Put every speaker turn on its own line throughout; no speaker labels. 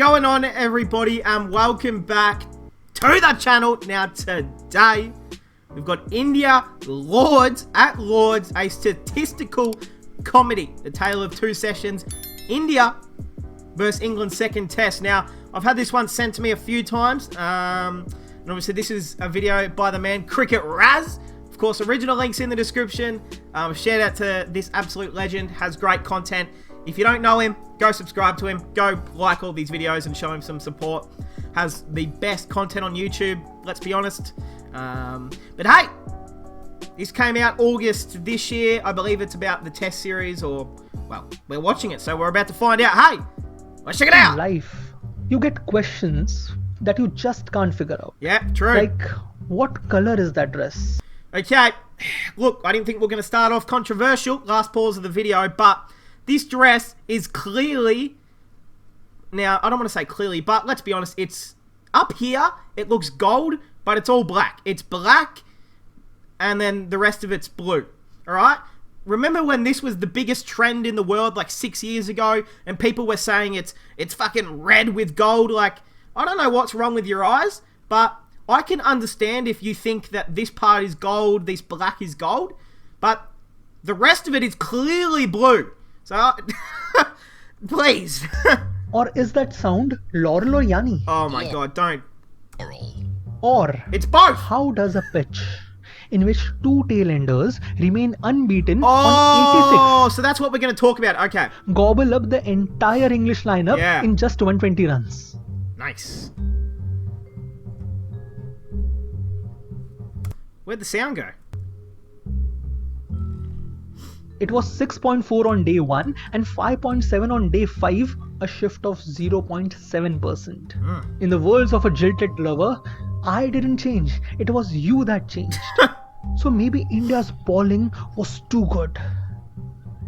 going on, everybody, and welcome back to the channel. Now today we've got India Lords at Lords, a statistical comedy, the tale of two sessions. India versus England's second test. Now I've had this one sent to me a few times, and obviously this is a video by the man Cricket Raz. Of course, original links in the description. Shout out to this absolute legend, has great content. If you don't know him, go subscribe to him, go like all these videos and show him some support. Has the best content on YouTube, let's be honest. But hey, this came out August this year. I believe it's about the test series, or, well, we're watching it, so we're about to find out. Hey, let's check it out.
In life, you get questions that you just can't figure out.
Yeah, true.
Like, what color is that dress?
Okay, look, I didn't think we were going to start off controversial, last pause of the video, but this dress is clearly, now, I don't want to say clearly, but let's be honest, it's up here, it looks gold, but it's all black. It's black, and then the rest of it's blue, alright? Remember when this was the biggest trend in the world, like 6 years ago, and people were saying it's fucking red with gold? Like, I don't know what's wrong with your eyes, but I can understand if you think that this part is gold, this black is gold, but the rest of it is clearly blue. So, please.
Or is that sound Laurel or Yanni?
Oh my god, don't.
Or
It's both.
how does a pitch in which two tail-enders remain unbeaten
Oh,
on
so that's what we're going to talk about. Okay.
86 gobble up the entire English lineup
Yeah.
in just 120 runs?
Nice. Where'd the sound go?
It was 6.4 on day 1 and 5.7 on day 5, a shift of 0.7%. In the words of a jilted lover, I didn't change, it was you that changed. So maybe India's bowling was too good.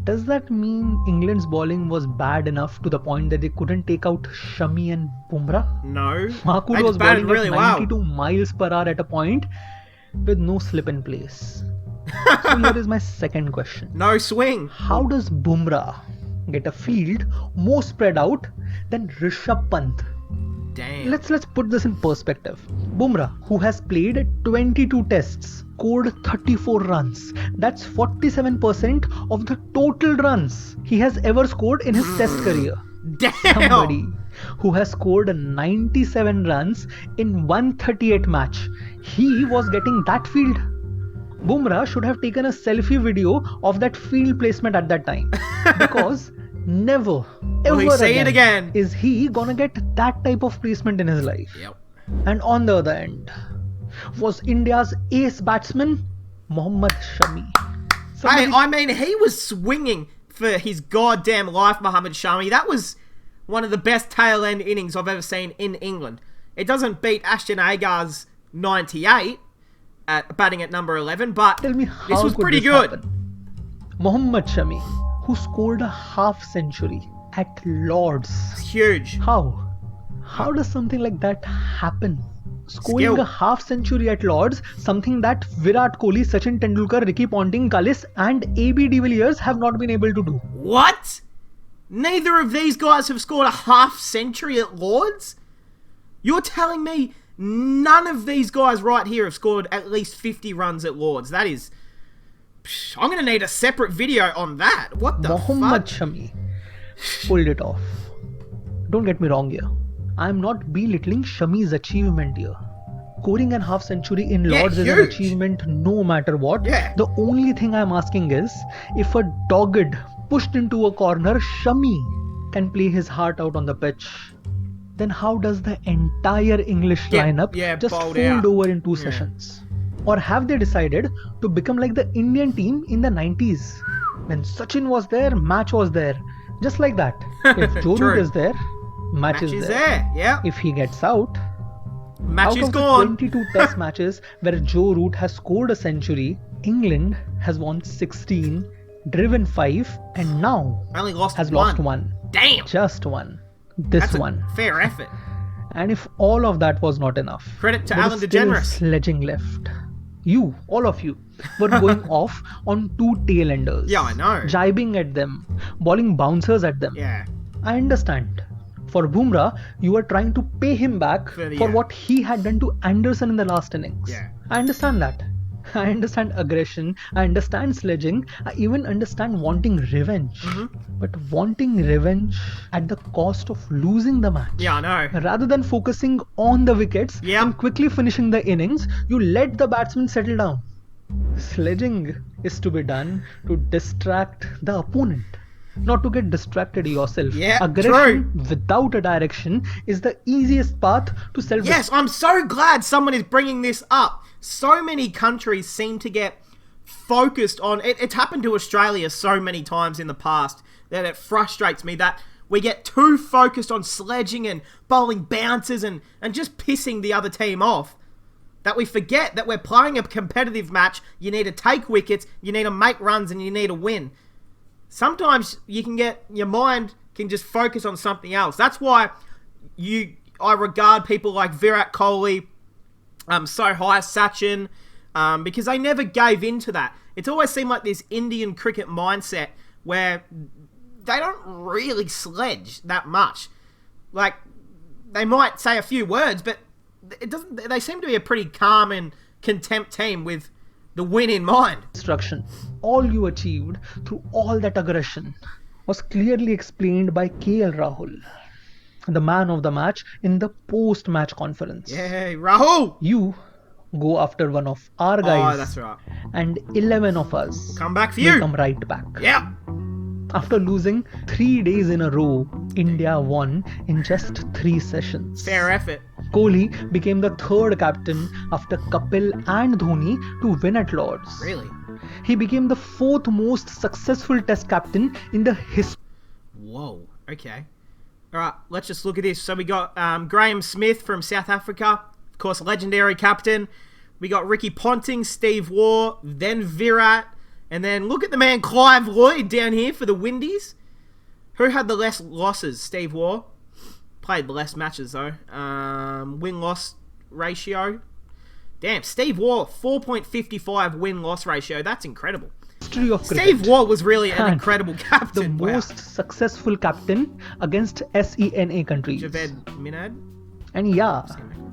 Does that mean England's bowling was bad enough to the point that they couldn't take out Shami and Bumrah?
No.
Makud
They
was
batted
bowling
really
at
well.
92 miles per hour at a point with no slip in place. So here is my second question.
No swing.
How does Bumrah get a field more spread out than Rishabh Pant?
Damn.
Let's put this in perspective. Bumrah, who has played 22 tests, scored 34 runs. That's 47% of the total runs he has ever scored in his test career.
Damn.
Somebody who has scored 97 runs in 138 match, he was getting that field. Bumrah should have taken a selfie video of that field placement at that time, because never, ever
say it again.
is he gonna get that type of placement in his life.
Yep.
And on the other end was India's ace batsman, Mohammad Shami.
Hey, I mean, he was swinging for his goddamn life, Mohammad Shami. That was one of the best tail end innings I've ever seen in England. It doesn't beat Ashton Agar's 98 at batting at number 11, but
Tell me, how
this was
could
pretty
this
good.
happen? Mohammad Shami, who scored a half century at Lords.
Huge.
How does something like that happen? Scoring
Skill.
a half century at Lords, something that Virat Kohli, Sachin Tendulkar, Ricky Ponting, Kallis and AB de Villiers have not been able to do.
What? Neither of these guys have scored a half century at Lords? You're telling me none of these guys right here have scored at least 50 runs at Lords? That is... I'm going to need a separate video on that. What the
Mohammad
fuck?
Shami pulled it off. Don't get me wrong here. I'm not belittling Shami's achievement here. Scoring a half century in
Yeah,
Lords is an
huge.
achievement no matter what.
Yeah.
The only thing I'm asking is, if a dogged, pushed into a corner Shami can play his heart out on the pitch, then how does the entire English lineup just
bowled
fold
out.
over in 2 sessions? Or have they decided to become like the Indian team in the 90s? When Sachin was there, match was there. Just like that. If Joe
True.
Root is there, match
Match
is
is
there.
there. Yeah.
If he gets out,
Match
out
is
of
gone.
the 22 test matches where Joe Root has scored a century, England has won 16, driven 5 and now
Only lost
has
one.
lost 1.
Damn.
Just 1. This
That's
one.
a fair effort.
And if all of that was not enough,
Credit to
there
Alan
is still
DeGeneres.
sledging left. You, all of you, were going off on 2 tail-enders.
Yeah, I know.
Jibing at them, bowling bouncers at them.
Yeah.
I understand. For Bumrah, you are trying to pay him back for what he had done to Anderson in the last innings.
Yeah.
I understand that. I understand aggression, I understand sledging, I even understand wanting revenge. But wanting revenge at the cost of losing the match.
Yeah, I know.
Rather than focusing on the wickets
Yep.
and quickly finishing the innings, you let the batsman settle down. Sledging is to be done to distract the opponent, not to get distracted yourself.
Yeah,
Aggression without a direction is the easiest path to self-destruct.
Yes, I'm so glad someone is bringing this up. So many countries seem to get focused on... It's happened to Australia so many times in the past that it frustrates me that we get too focused on sledging and bowling bounces and just pissing the other team off, that we forget that we're playing a competitive match. You need to take wickets, you need to make runs, and you need to win. Sometimes you can get... Your mind can just focus on something else. That's why I regard people like Virat Kohli, so high, Sachin, because they never gave into that. It's always seemed like this Indian cricket mindset where they don't really sledge that much. Like, they might say a few words, but it doesn't. They seem to be a pretty calm and contempt team with the win in mind.
Destruction. All you achieved through all that aggression was clearly explained by KL Rahul, the man of the match, in the post-match conference.
Yeah, Rahul!
You go after one of our guys.
Oh, that's right.
And 11 of us
Come back for
will
you.
come right back.
Yeah.
After losing 3 days in a row, India won in just 3 sessions.
Fair effort.
Kohli became the 3rd captain after Kapil and Dhoni to win at Lords.
Really?
He became the 4th most successful test captain in the history.
Whoa. Okay. All right, let's just look at this. So we got Graham Smith from South Africa, of course, legendary captain. We got Ricky Ponting, Steve Waugh, then Virat, and then look at the man Clive Lloyd down here for the Windies. Who had the less losses? Steve Waugh. Played the less matches though. Win-loss ratio. Damn, Steve Waugh, 4.55 win-loss ratio. That's incredible.
History of cricket.
Steve Waugh was really an incredible captain.
The most successful captain against SENA countries.
Javed Minad.
And yeah,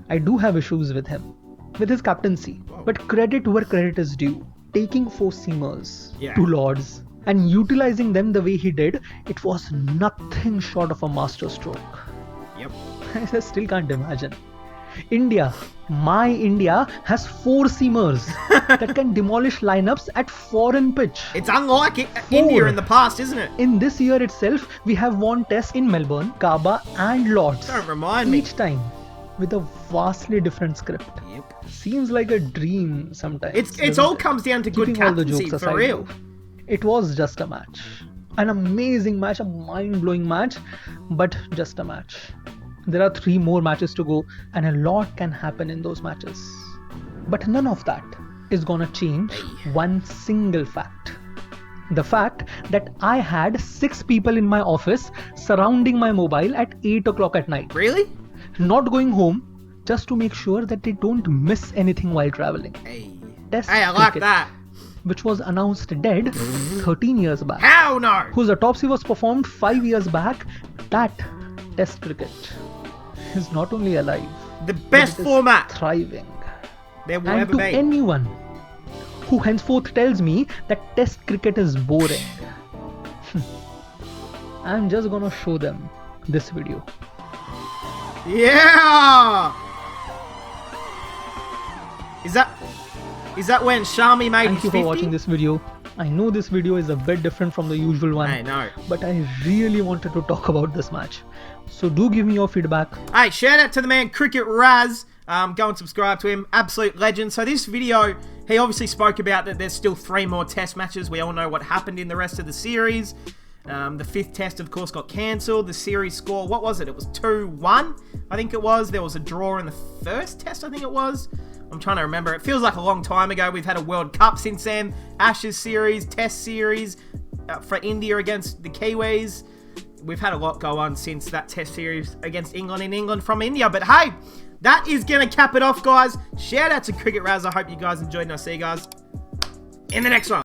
I do have issues with him, with his captaincy.
Whoa.
But credit where credit is due. Taking 4 seamers
Yeah.
to Lords and utilizing them the way he did, it was nothing short of a masterstroke.
Yep.
I still can't imagine. India, my India, has 4 seamers that can demolish lineups at foreign pitch.
It's unlike India in the past, isn't it?
In this year itself, we have won tests in Melbourne, Kaaba and Lords.
Don't remind me.
Each time with a vastly different script.
Yep.
Seems like a dream sometimes.
It's all comes down to good
Keeping all the
captaincy,
jokes
for
aside,
real.
though, it was just a match. An amazing match, a mind-blowing match, but just a match. There are 3 more matches to go and a lot can happen in those matches. But none of that is gonna change one single fact. The fact that I had 6 people in my office surrounding my mobile at 8 o'clock at night.
Really?
Not going home, just to make sure that they don't miss anything while traveling.
Hey.
Test
Hey, I like
cricket,
that.
which was announced dead 13 years back.
Hell no!
Whose autopsy was performed 5 years back, that test cricket is not only alive,
The best
but it is
format
thriving.
there will
And
ever
to
be.
anyone who henceforth tells me that test cricket is boring, I'm just gonna show them this video.
Yeah! Is that when Shami made
Thank
his
you
50?
for watching this video. I know this video is a bit different from the usual one,
I know.
but I really wanted to talk about this match. So do give me your feedback.
Hey, shout out to the man Cricket Raz. Go and subscribe to him. Absolute legend. So this video, he obviously spoke about that there's still 3 more test matches. We all know what happened in the rest of the series. The 5th test, of course, got cancelled. The series score, what was it? It was 2-1, I think it was. There was a draw in the 1st test, I think it was. I'm trying to remember. It feels like a long time ago. We've had a World Cup since then. Ashes series, Test series for India against the Kiwis. We've had a lot go on since that Test series against England in England from India. But hey, that is going to cap it off, guys. Shout out to Cricket Raz. I hope you guys enjoyed, and I'll see you guys in the next one.